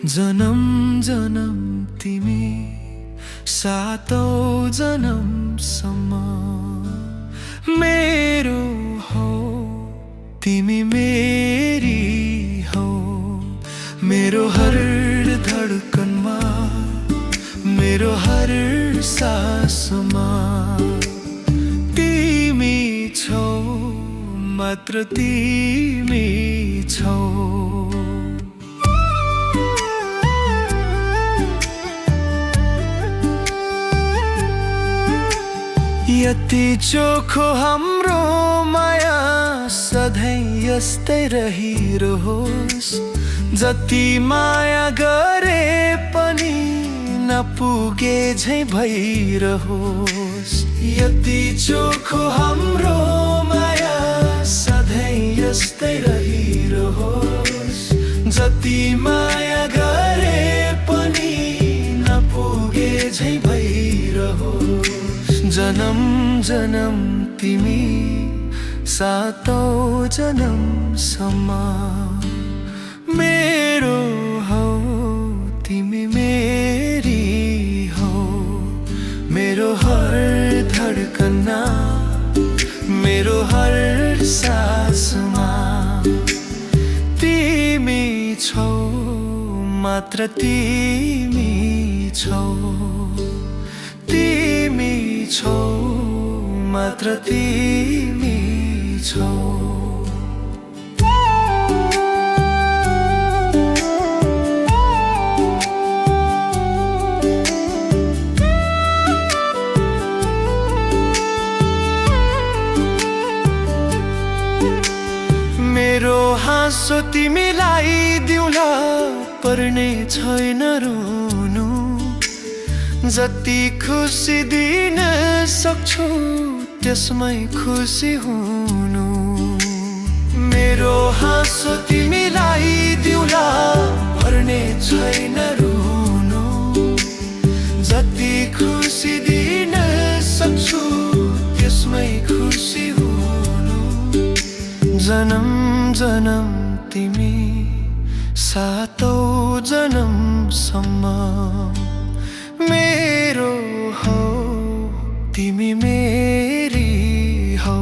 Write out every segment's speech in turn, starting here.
जन्म जन्म तिमी सातौं जन्मसम्म मेरो हो, तिमी मेरी हो। मेरो हर धडकनमा, मेरो हर सासमा तिमी छौ, मात्र तिमी छौ। यति चोखो हाम्रो माया सधैँ यस्तै रहिरहोस्। जति माया गरे पनि नपुगे झैँ भइरहोस्। यति चोखो हाम्रो माया सधैँ यस्तै रहिरहोस्। जति माया गरे पनि नपुगे झैँ भइरहोस्। जन्म जन्म तिमी सातौं जन्मसम्म मेरो हो, तिमी मेरी हो। मेरो हर धडकनमा, मेरो हर सासमा तिमी छौ, मात्र तिमी छौ। तिमी छौ, मात्र तिमी छौ। मेरो हाँसो तिमीलाई दिउँला, पर्ने छैन रुनु। जति खुसी दिन सक्छु त्यसमै खुसी हुनु। मेरो हाँसो तिमीलाई दिउँला, पर्ने छैन रुनु। जति खुसी दिन सक्छु त्यसमै खुसी हुनु। जन्म जन्म तिमी सातौं जन्मसम्म मेरो हो, तिमी मेरी हो।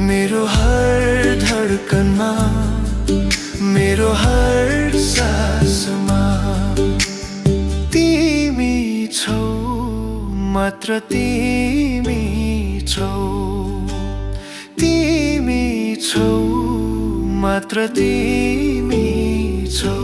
मेरो हर धडकनमा, मेरो हर सासमा तिमी छौ, मात्र तिमी छौ। तिमी छौ, मात्र तिमी छौ।